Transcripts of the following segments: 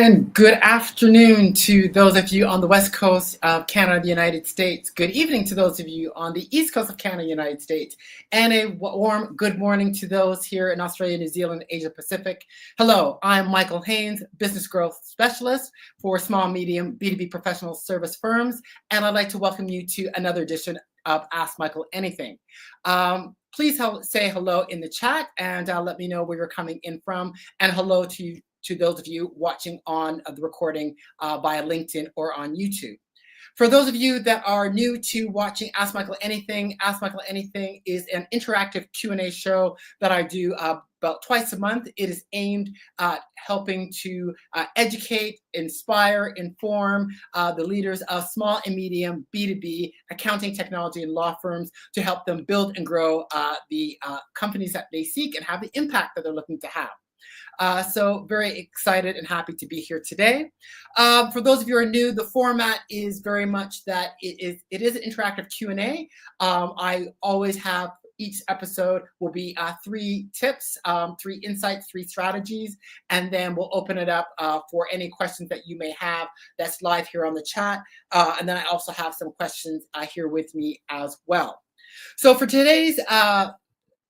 And good afternoon to those of you on the west coast of Canada, the United States. Good evening to those of you on the east coast of Canada, United States. And a warm good morning to those here in Australia, New Zealand, Asia Pacific. Hello, I'm Michael Haynes, Business Growth Specialist for small, medium B2B professional service firms. And I'd like to welcome you to another edition of Ask Michael Anything. Please say hello in the chat and let me know where you're coming in from. And hello to those of you watching on the recording via LinkedIn or on YouTube. For those of you that are new to watching Ask Michael Anything is an interactive Q&A show that I do about twice a month. It is aimed at helping to educate, inspire, inform the leaders of small and medium B2B accounting, technology, and law firms to help them build and grow the companies that they seek and have the impact that they're looking to have. So very excited and happy to be here today. For those of you who are new, the format is very much that it is an interactive Q&A. I always have each episode will be 3 tips, 3 insights, 3 strategies, and then we'll open it up for any questions that you may have that's live here on the chat. And then I also have some questions here with me as well. So for today's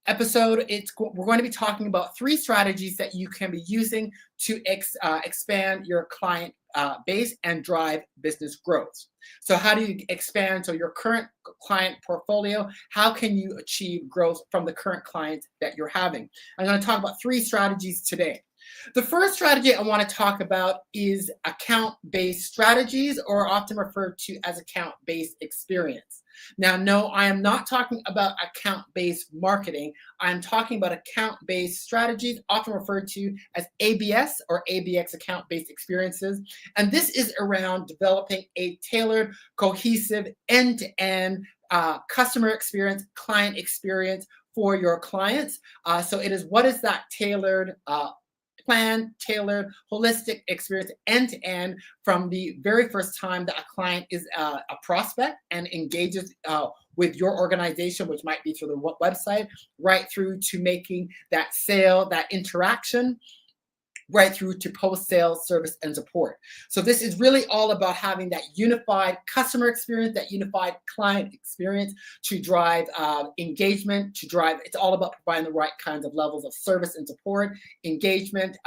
episode, we're going to be talking about 3 strategies that you can be using to expand your client base and drive business growth. So how do you expand your current client portfolio? How can you achieve growth from the current clients that you're having? I'm going to talk about 3 strategies today. The first strategy I want to talk about is account-based strategies, or often referred to as account-based experience. Now, no, I am not talking about account-based marketing. I'm talking about account-based strategies, often referred to as ABS or ABX, account-based experiences. And this is around developing a tailored, cohesive, end-to-end customer experience, client experience for your clients. So it is, what is that tailored plan, tailored, holistic experience end-to-end from the very first time that a client is a prospect and engages with your organization, which might be through the website, right through to making that sale, that interaction, right through to post-sale service and support. So this is really all about having that unified customer experience, that unified client experience to drive engagement, it's all about providing the right kinds of levels of service and support, engagement,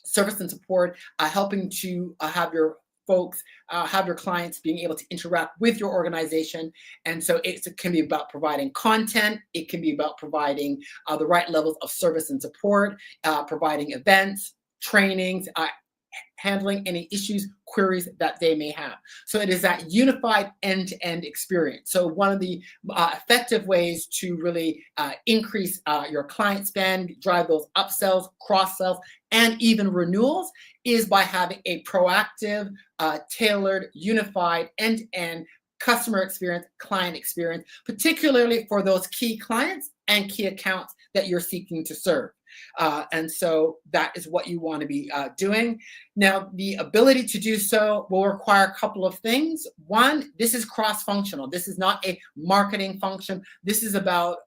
service and support, helping to have your folks, have your clients being able to interact with your organization. And so it can be about providing content. It can be about providing the right levels of service and support, providing events, trainings, handling any issues, queries that they may have. So it is that unified end-to-end experience. So one of the effective ways to really increase your client spend, drive those upsells, cross-sells, and even renewals is by having a proactive, tailored, unified, end-to-end customer experience, client experience, particularly for those key clients and key accounts that you're seeking to serve. And so that is what you want to be doing. Now, the ability to do so will require a couple of things. One, this is cross-functional. This is not a marketing function. This is about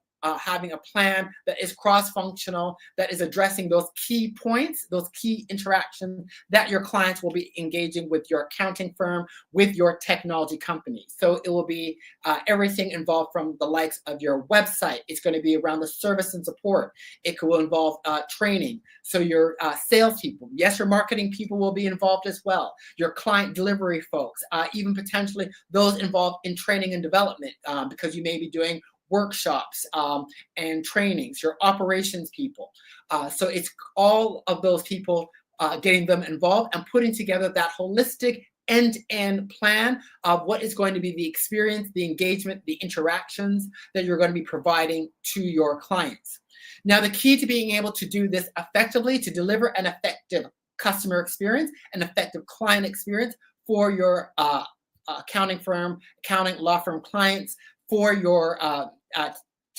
having a plan that is cross-functional, that is addressing those key points, those key interactions that your clients will be engaging with your accounting firm, with your technology company. So it will be everything involved from the likes of your website. It's going to be around the service and support. It will involve training. So your salespeople, yes, your marketing people will be involved as well. Your client delivery folks, even potentially those involved in training and development, because you may be doing workshops and trainings, your operations people. So it's all of those people getting them involved and putting together that holistic end-to-end plan of what is going to be the experience, the engagement, the interactions that you're going to be providing to your clients. Now, the key to being able to do this effectively, to deliver an effective customer experience, an effective client experience for your accounting firm, accounting law firm clients, for your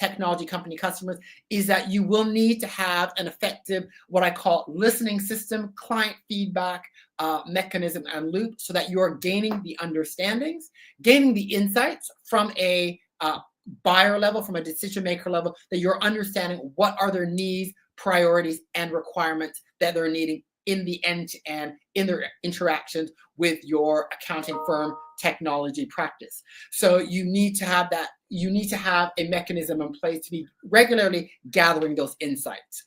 technology company customers, is that you will need to have an effective, what I call listening system, client feedback mechanism and loop, so that you're gaining the understandings, gaining the insights from a buyer level, from a decision maker level, that you're understanding what are their needs, priorities, and requirements that they're needing in the end-to-end, in their interactions with your accounting firm technology practice. So you need to have that, you need to have a mechanism in place to be regularly gathering those insights.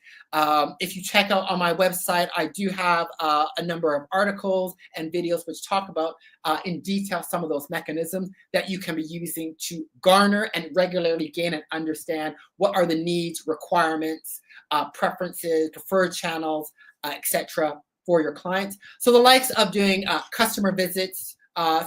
If you check out on my website, I do have a number of articles and videos which talk about in detail some of those mechanisms that you can be using to garner and regularly gain and understand what are the needs, requirements, preferences, preferred channels, etc. for your clients. So the likes of doing customer visits,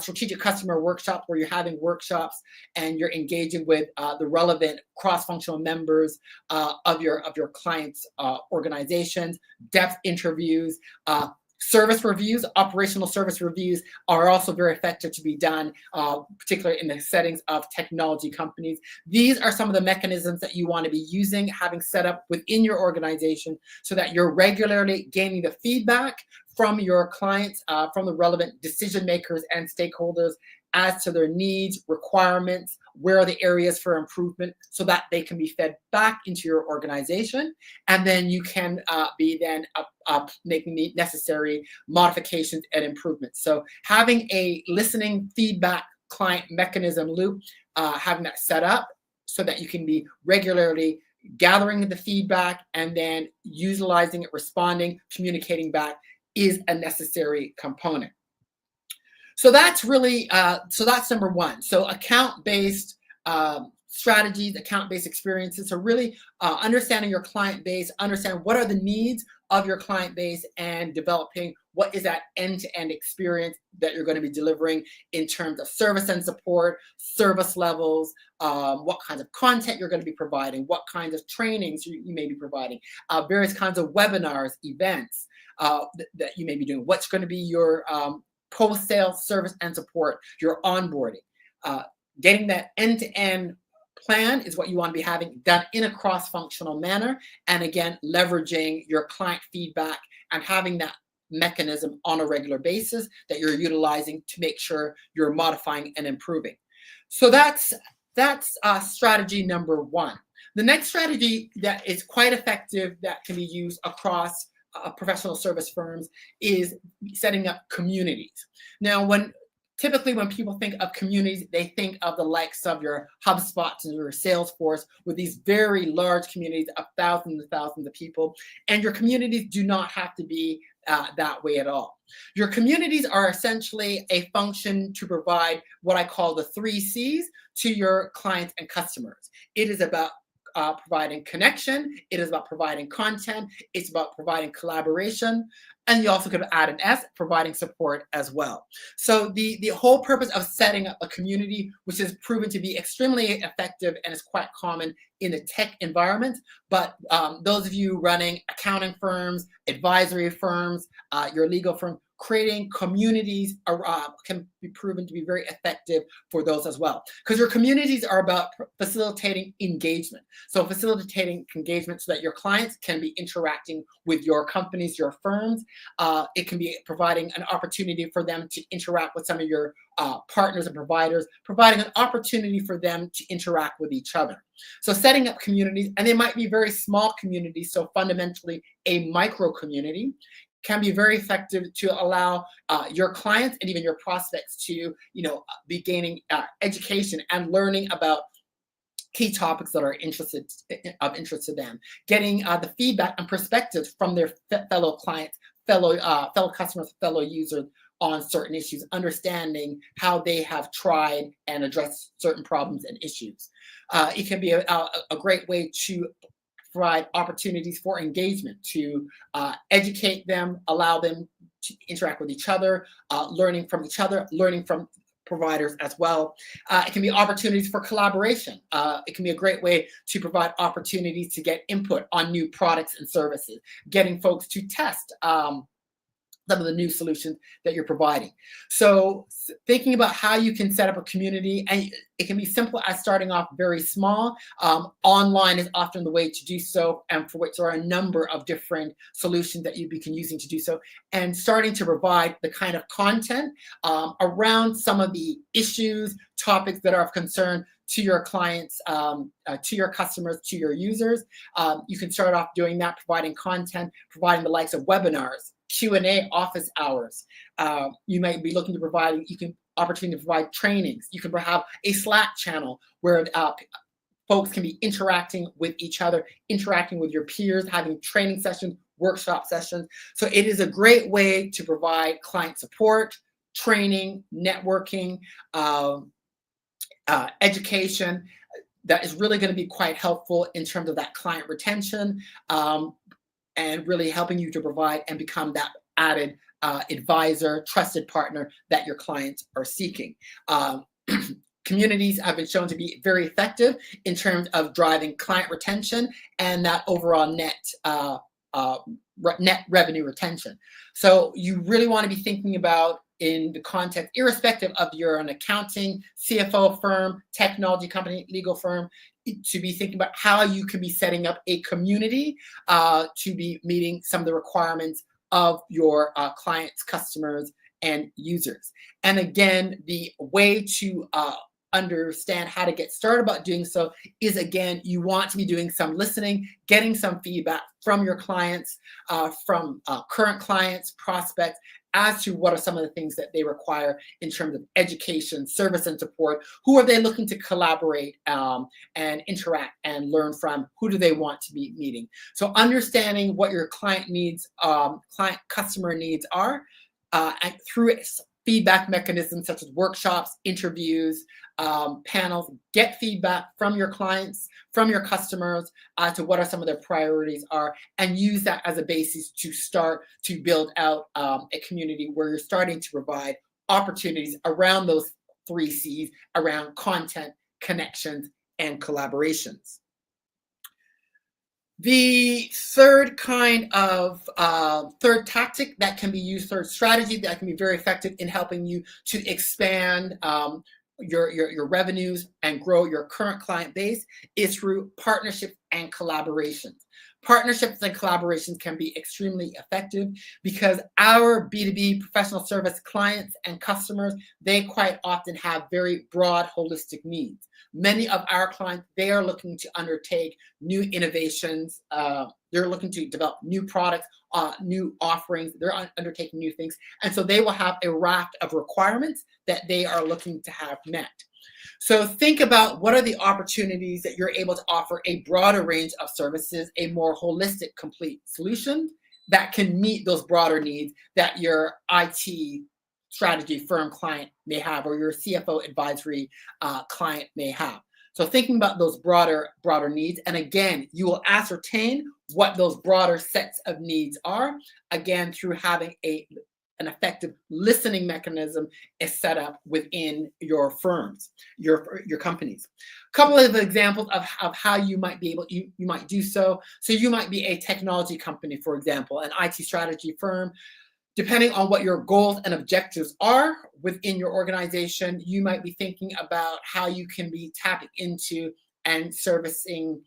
strategic customer workshops, where you're having workshops and you're engaging with the relevant cross-functional members of your clients' organizations, depth interviews, service reviews, operational service reviews are also very effective to be done, particularly in the settings of technology companies. These are some of the mechanisms that you want to be using, having set up within your organization so that you're regularly gaining the feedback from your clients, from the relevant decision makers and stakeholders as to their needs, requirements, where are the areas for improvement, so that they can be fed back into your organization. And then you can be then making the necessary modifications and improvements. So having a listening feedback client mechanism loop, having that set up so that you can be regularly gathering the feedback and then utilizing it, responding, communicating back is a necessary component. So that's really, so that's number one. So account-based strategies, account-based experiences. So really understanding your client base, understand what are the needs of your client base, and developing what is that end-to-end experience that you're going to be delivering in terms of service and support, service levels, what kinds of content you're going to be providing, what kinds of trainings you may be providing, various kinds of webinars, events that you may be doing, what's going to be your post-sale service and support, your onboarding. Getting that end-to-end plan is what you want to be having done in a cross-functional manner. And again, leveraging your client feedback and having that mechanism on a regular basis that you're utilizing to make sure you're modifying and improving. So that's strategy number one. The next strategy that is quite effective that can be used across professional service firms is setting up communities. Now, typically when people think of communities, they think of the likes of your HubSpots and your Salesforce with these very large communities of thousands and thousands of people. And your communities do not have to be that way at all. Your communities are essentially a function to provide what I call the 3 C's to your clients and customers. It is about providing connection, it is about providing content, it's about providing collaboration, and you also could add an S, providing support as well. So the whole purpose of setting up a community, which has proven to be extremely effective and is quite common in the tech environment, but those of you running accounting firms, advisory firms, your legal firm, creating communities can be proven to be very effective for those as well. Because your communities are about facilitating engagement. So facilitating engagement so that your clients can be interacting with your companies, your firms. It can be providing an opportunity for them to interact with some of your partners and providers, providing an opportunity for them to interact with each other. So setting up communities, and they might be very small communities, so fundamentally a micro community, can be very effective to allow your clients and even your prospects to, be gaining education and learning about key topics that are of interest to them, getting the feedback and perspectives from their fellow clients, fellow customers, fellow users on certain issues, understanding how they have tried and addressed certain problems and issues. It can be a great way to provide opportunities for engagement, to educate them, allow them to interact with each other, learning from each other, learning from providers as well. It can be opportunities for collaboration. It can be a great way to provide opportunities to get input on new products and services, getting folks to test some of the new solutions that you're providing. So thinking about how you can set up a community, and it can be simple as starting off very small. Online is often the way to do so, and for which there are a number of different solutions that you can using to do so, and starting to provide the kind of content around some of the issues, topics that are of concern to your clients, to your customers, to your users. You can start off doing that, providing content, providing the likes of webinars, Q&A office hours. You might be looking to provide, opportunity to provide trainings. You can have a Slack channel where folks can be interacting with each other, interacting with your peers, having training sessions, workshop sessions. So it is a great way to provide client support, training, networking, education. That is really going to be quite helpful in terms of that client retention, and really helping you to provide and become that added advisor, trusted partner that your clients are seeking. Communities have been shown to be very effective in terms of driving client retention and that overall net revenue retention. So you really want to be thinking about, in the context, irrespective of you're an accounting, CFO firm, technology company, legal firm, to be thinking about how you can be setting up a community to be meeting some of the requirements of your clients, customers, and users. And again, the way to understand how to get started about doing so is, again, you want to be doing some listening, getting some feedback from your clients, from current clients, prospects, as to what are some of the things that they require in terms of education, service, and support. Who are they looking to collaborate and interact and learn from? Who do they want to be meeting? So understanding what your client needs, customer needs are, and through feedback mechanisms such as workshops, interviews, panels, get feedback from your clients, from your customers, to what are some of their priorities are, and use that as a basis to start to build out a community where you're starting to provide opportunities around those 3 C's, around content, connections, and collaborations. The third kind of third tactic that can be used, third strategy that can be very effective in helping you to expand your revenues and grow your current client base is through partnerships and collaborations. Partnerships and collaborations can be extremely effective because our B2B professional service clients and customers, they quite often have very broad holistic needs. Many of our clients, they are looking to undertake new innovations. They're looking to develop new products, new offerings. They're undertaking new things. And so they will have a raft of requirements that they are looking to have met. So think about what are the opportunities that you're able to offer a broader range of services, a more holistic, complete solution that can meet those broader needs that your IT strategy firm client may have, or your CFO advisory client may have. So thinking about those broader needs, and again, you will ascertain what those broader sets of needs are, again, through having an effective listening mechanism is set up within your firms, your companies. A couple of examples of how you might be able, you might do so. So you might be a technology company, for example, an IT strategy firm. Depending on what your goals and objectives are within your organization, you might be thinking about how you can be tapping into and servicing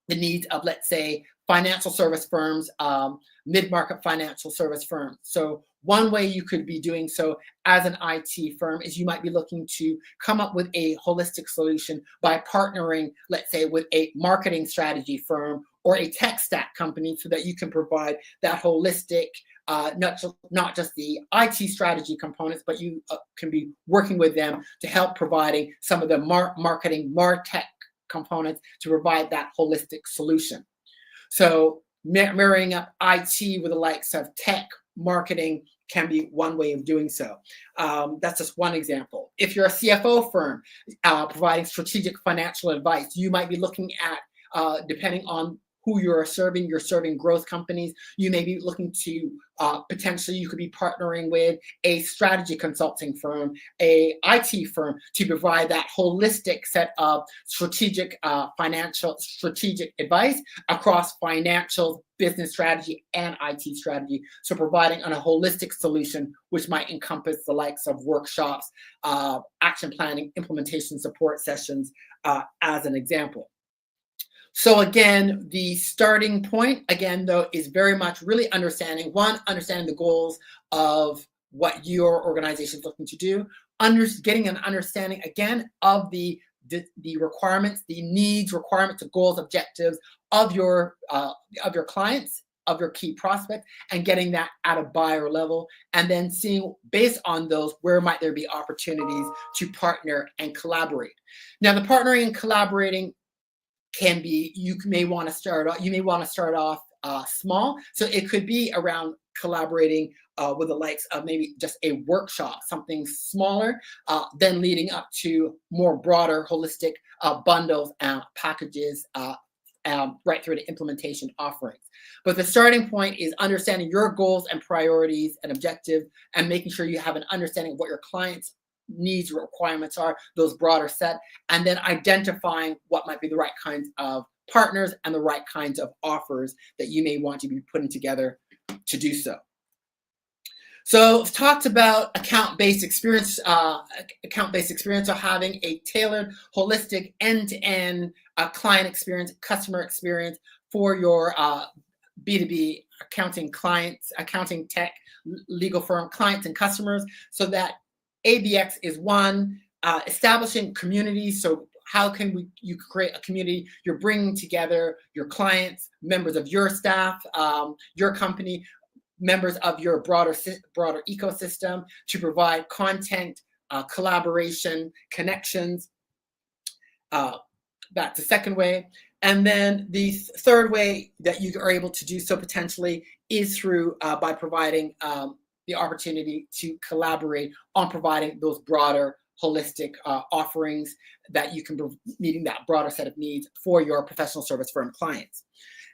the needs of, let's say, financial service firms, mid-market financial service firms. So one way you could be doing so as an IT firm is you might be looking to come up with a holistic solution by partnering, let's say, with a marketing strategy firm or a tech stack company so that you can provide that holistic, not just the IT strategy components, but you can be working with them to help providing some of the marketing, MarTech components to provide that holistic solution. So marrying up IT with the likes of tech, marketing can be one way of doing so. That's just one example. If you're a CFO firm providing strategic financial advice, you might be looking at, depending on who you're serving growth companies. You may be looking to potentially, you could be partnering with a strategy consulting firm, a IT firm to provide that holistic set of strategic advice across financial, business strategy, and IT strategy. So providing a holistic solution, which might encompass the likes of workshops, action planning, implementation support sessions, as an example. So again, the starting point, again, though, is very much really understanding the goals of what your organization is looking to do, getting an understanding, again, of the requirements, the needs, requirements, the goals, objectives of your clients, of your key prospects and getting that at a buyer level, and then seeing based on those where might there be opportunities to partner and collaborate. Now, the partnering and collaborating can be, you may want to start off small. So it could be around collaborating with the likes of maybe just a workshop, something smaller, then leading up to more broader, holistic bundles and packages right through the implementation offerings. But the starting point is understanding your goals and priorities and objectives, and making sure you have an understanding of what your clients' needs or requirements are, those broader set, and then identifying what might be the right kinds of partners and the right kinds of offers that you may want to be putting together to do so. So I've talked about account-based experience, so having a tailored, holistic, end-to-end client experience, customer experience for your B2B accounting clients, accounting tech, legal firm clients and customers, so that ABX is one, establishing communities. So how can you create a community? You're bringing together your clients, members of your staff, your company, members of your broader ecosystem to provide content, collaboration, connections. That's the second way. And then the third way that you are able to do so potentially is through by providing the opportunity to collaborate on providing those broader holistic offerings that you can be meeting that broader set of needs for your professional service firm clients.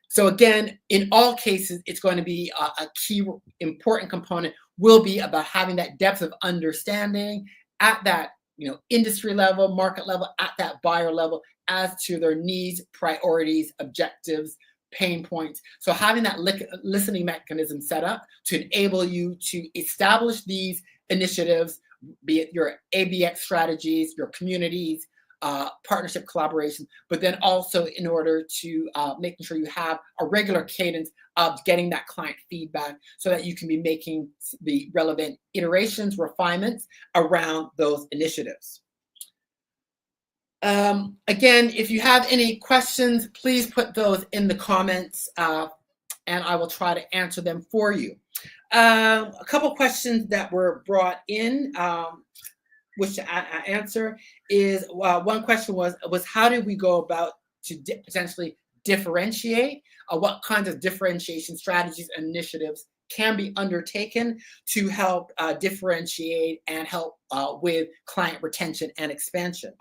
So again, in all cases, it's going to be a key important component will be about having that depth of understanding at that industry level, market level, at that buyer level as to their needs, priorities, objectives, pain points. So having that listening mechanism set up to enable you to establish these initiatives, be it your ABX strategies, your communities, partnership collaboration, but then also in order to making sure you have a regular cadence of getting that client feedback so that you can be making the relevant iterations, refinements around those initiatives. Again, if you have any questions, please put those in the comments and I will try to answer them for you. A couple questions that were brought in, which I answer is, one question was how do we go about to potentially differentiate? What kinds of differentiation strategies and initiatives can be undertaken to help differentiate and help with client retention and expansion?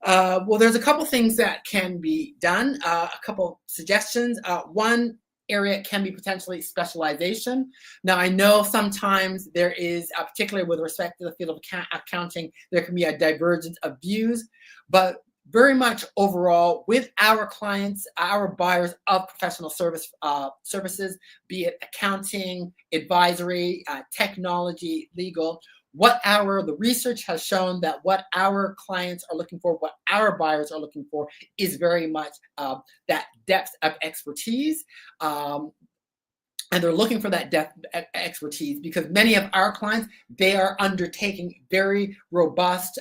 Well, there's a couple things that can be done, a couple suggestions. One area can be potentially specialization. Now, I know sometimes there is, particularly with respect to the field of accounting, there can be a divergence of views, but very much overall with our clients, our buyers of professional services, be it accounting, advisory, technology, legal, the research has shown that what our clients are looking for, what our buyers are looking for is very much that depth of expertise. And they're looking for that depth of expertise because many of our clients, they are undertaking very robust,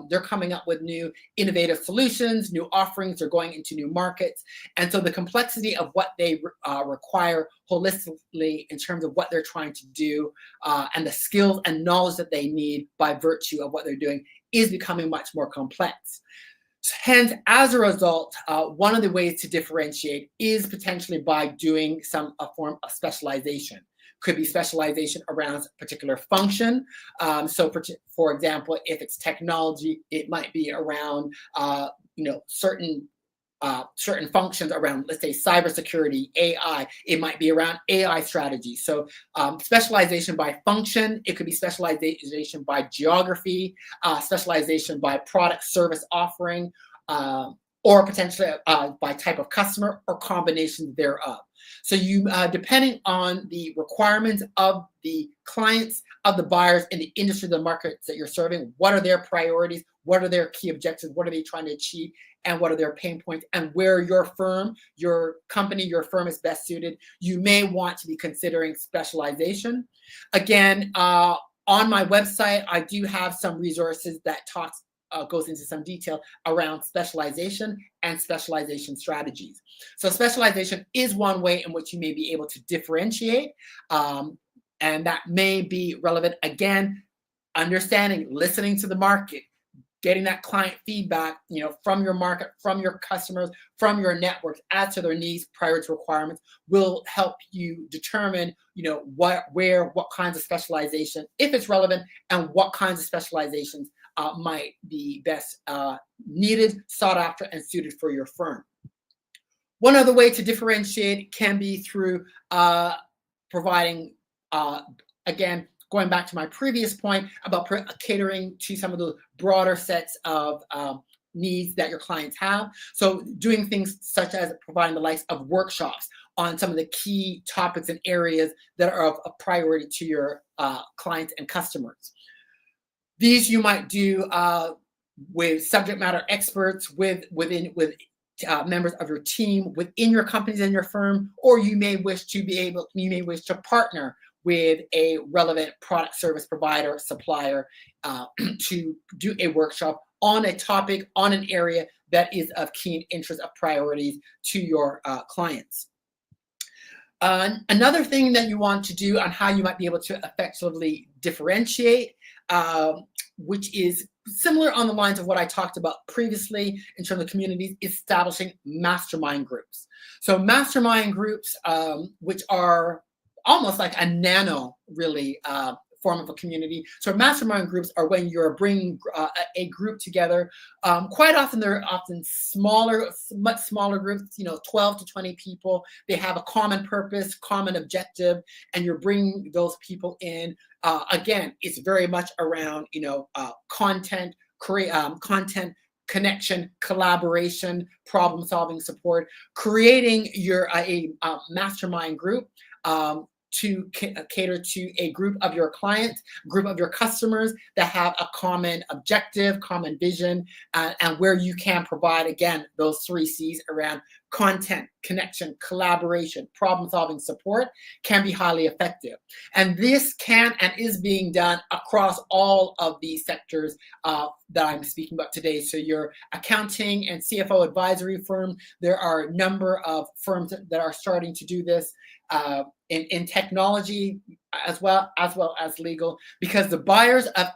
they're coming up with new innovative solutions, new offerings, they're going into new markets. And so the complexity of what they require holistically in terms of what they're trying to do and the skills and knowledge that they need by virtue of what they're doing is becoming much more complex. Hence, as a result, one of the ways to differentiate is potentially by doing a form of specialization. Could be specialization around a particular function. So, for example, if it's technology, it might be around certain functions around, let's say, cybersecurity, AI. It might be around AI strategy. So specialization by function. It could be specialization by geography, specialization by product service offering, or potentially by type of customer or combination thereof. So you, depending on the requirements of the clients, of the buyers in the industry, the markets that you're serving, what are their priorities? What are their key objectives? What are they trying to achieve? And what are their pain points? And where your firm, your company, your firm is best suited, you may want to be considering specialization. Again, on my website, I do have some resources that talks goes into some detail around specialization and specialization strategies. So specialization is one way in which you may be able to differentiate, and that may be relevant, again, understanding, listening to the market, getting that client feedback, from your market, from your customers, from your networks as to their needs, priority requirements will help you determine, what kinds of specialization, if it's relevant, and what kinds of specializations might be best needed, sought after, and suited for your firm. One other way to differentiate can be through providing, again, going back to my previous point about catering to some of the broader sets of needs that your clients have. So doing things such as providing the likes of workshops on some of the key topics and areas that are of priority to your clients and customers. These you might do with subject matter experts, with members of your team within your companies and your firm, or you may wish to partner with a relevant product service provider, supplier, to do a workshop on a topic, on an area that is of keen interest, of priorities to your clients. Another thing that you want to do on how you might be able to effectively differentiate, which is similar on the lines of what I talked about previously in terms of communities, establishing mastermind groups. So mastermind groups, which are almost like a nano, really, form of a community. So mastermind groups are when you're bringing a group together. Quite often, they're often smaller, much smaller groups, 12 to 20 people. They have a common purpose, common objective, and you're bringing those people in. Again, it's very much around, content, content, connection, collaboration, problem-solving support, creating a mastermind group to cater to a group of your clients, group of your customers that have a common objective, common vision, and where you can provide, again, those 3 C's around content, connection, collaboration, problem-solving support can be highly effective. And this can and is being done across all of these sectors that I'm speaking about today. So your accounting and CFO advisory firm, there are a number of firms that are starting to do this. In technology as well as legal, because the buyers of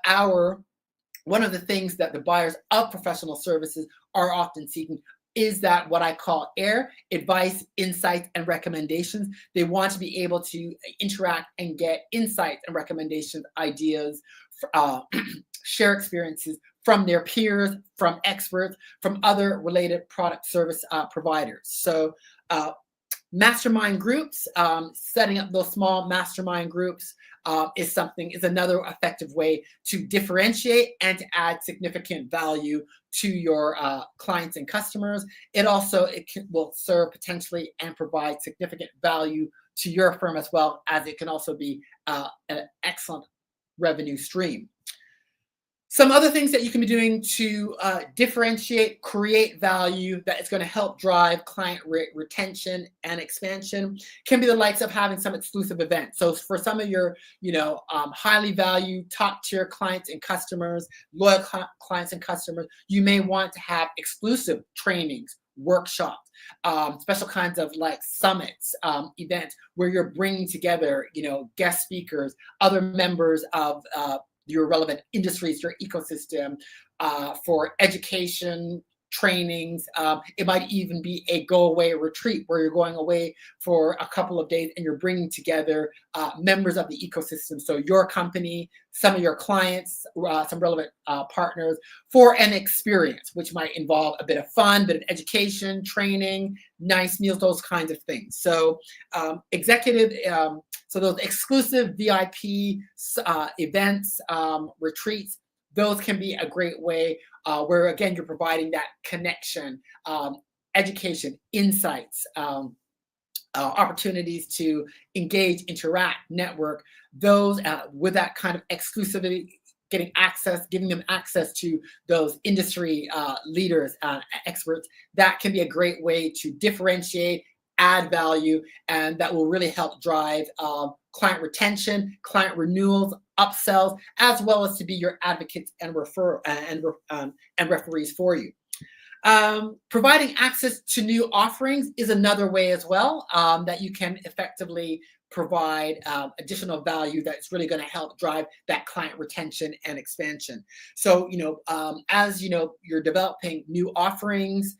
one of the things that the buyers of professional services are often seeking is that what I call AIR, advice, insights, and recommendations. They want to be able to interact and get insights and recommendations, ideas, share experiences from their peers, from experts, from other related product service providers. So mastermind groups, setting up those small mastermind groups is another effective way to differentiate and to add significant value to your clients and customers. It will serve potentially and provide significant value to your firm, as well as it can also be an excellent revenue stream. Some other things that you can be doing to differentiate, create value that is going to help drive client retention and expansion can be the likes of having some exclusive events. So for some of your, highly valued top tier clients and customers, loyal clients and customers, you may want to have exclusive trainings, workshops, special kinds of like summits, events where you're bringing together, guest speakers, other members of your relevant industries, your ecosystem, for education, trainings. It might even be a go-away retreat where you're going away for a couple of days and you're bringing together members of the ecosystem. So your company, some of your clients, some relevant partners for an experience, which might involve a bit of fun, bit of education, training, nice meals, those kinds of things. So so those exclusive VIP events, retreats, those can be a great way where, again, you're providing that connection, education, insights, opportunities to engage, interact, network. Those with that kind of exclusivity, giving them access to those industry leaders, experts, that can be a great way to differentiate add value, and that will really help drive client retention, client renewals, upsells, as well as to be your advocates and and referees for you. Providing access to new offerings is another way as well that you can effectively provide additional value that's really going to help drive that client retention and expansion. So, as you're developing new offerings,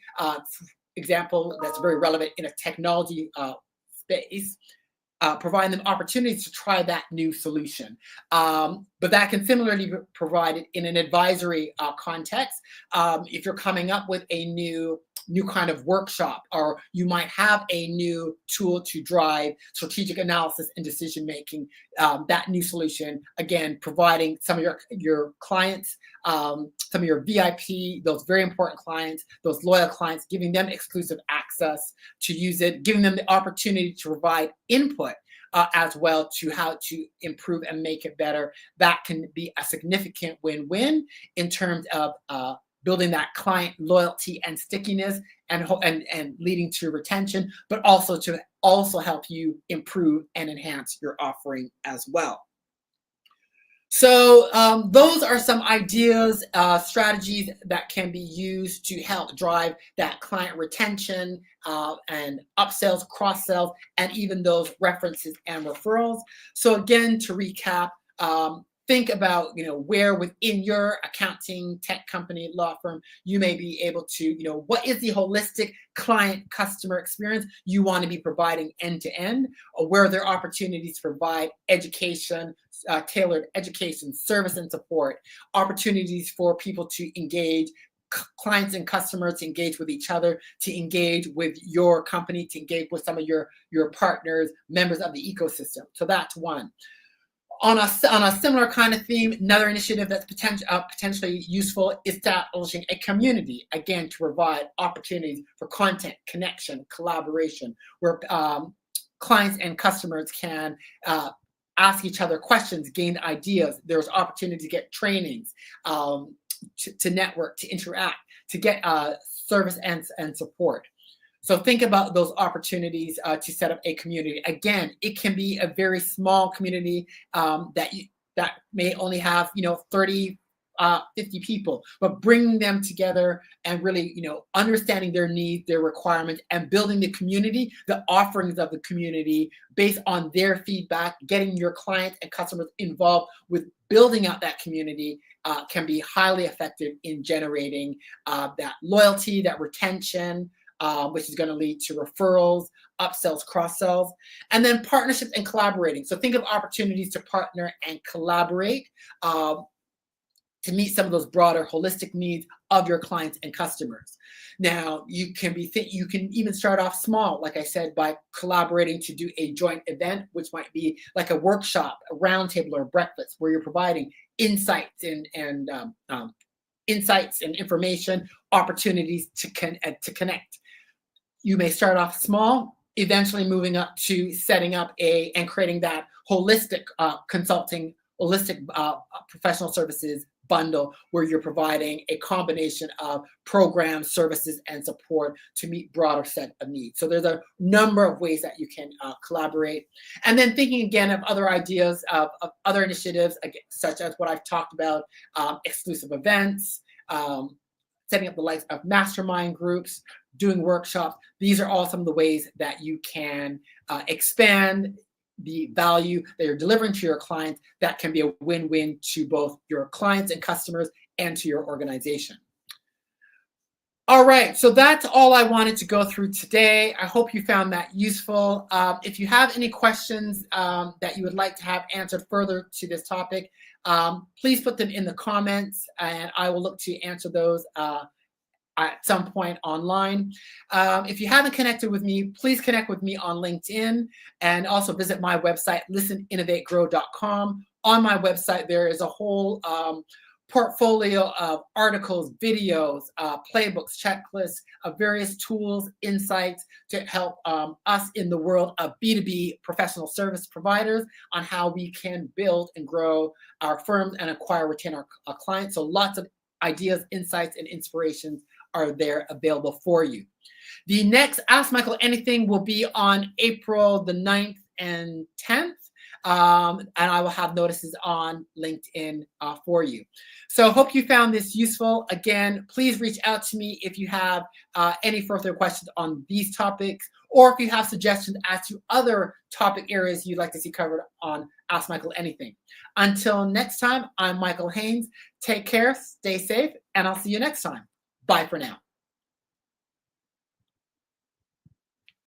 example that's very relevant in a technology space, providing them opportunities to try that new solution. But that can similarly be provided in an advisory context. If you're coming up with a new kind of workshop, or you might have a new tool to drive strategic analysis and decision making, that new solution, again, providing some of your clients, some of your VIP, those very important clients, those loyal clients, giving them exclusive access to use it, giving them the opportunity to provide input as well to how to improve and make it better. That can be a significant win-win in terms of building that client loyalty and stickiness, and leading to retention, but also to help you improve and enhance your offering as well. So those are some ideas, strategies that can be used to help drive that client retention and upsells, cross-sells, and even those references and referrals. So again, to recap, think about where within your accounting, tech company, law firm, you may be able to, what is the holistic client customer experience you want to be providing end to end, or where are there opportunities to provide education, tailored education, service and support, opportunities for people to engage, clients and customers to engage with each other, to engage with your company, to engage with some of your partners, members of the ecosystem. So that's one. On a similar kind of theme, another initiative that's potentially useful is establishing a community, again, to provide opportunities for content, connection, collaboration, where clients and customers can ask each other questions, gain ideas. There's opportunity to get trainings, to network, to interact, to get service and support. So think about those opportunities to set up a community. Again, it can be a very small community that may only have 30, 50 people, but bringing them together and really understanding their needs, their requirements, and building the community, the offerings of the community based on their feedback, getting your clients and customers involved with building out that community can be highly effective in generating that loyalty, that retention, which is going to lead to referrals, upsells, cross-sells, and then partnerships and collaborating. So think of opportunities to partner and collaborate to meet some of those broader holistic needs of your clients and customers. Now, you can even start off small, like I said, by collaborating to do a joint event, which might be like a workshop, a roundtable, or a breakfast, where you're providing insights and information, opportunities to connect. You may start off small, eventually moving up to setting up and creating that holistic consulting, holistic professional services bundle, where you're providing a combination of programs, services, and support to meet broader set of needs. So there's a number of ways that you can collaborate. And then thinking again of other ideas of other initiatives, such as what I've talked about, exclusive events, setting up the likes of mastermind groups, doing workshops. These are all some of the ways that you can expand the value that you're delivering to your clients. That can be a win-win to both your clients and customers and to your organization. All right, so that's all I wanted to go through today. I hope you found that useful. If you have any questions that you would like to have answered further to this topic, please put them in the comments, and I will look to answer those at some point online. If you haven't connected with me, please connect with me on LinkedIn, and also visit my website, listeninnovategrow.com. On my website, there is a whole portfolio of articles, videos, playbooks, checklists of various tools, insights to help us in the world of B2B professional service providers on how we can build and grow our firms and acquire, retain our clients. So lots of ideas, insights, and inspirations are there available for you. The next Ask Michael Anything will be on April the 9th and 10th. And I will have notices on LinkedIn for you. So hope you found this useful. Again, please reach out to me if you have any further questions on these topics, or if you have suggestions as to other topic areas you'd like to see covered on Ask Michael Anything. Until next time, I'm Michael Haynes. Take care, stay safe, and I'll see you next time. Bye for now.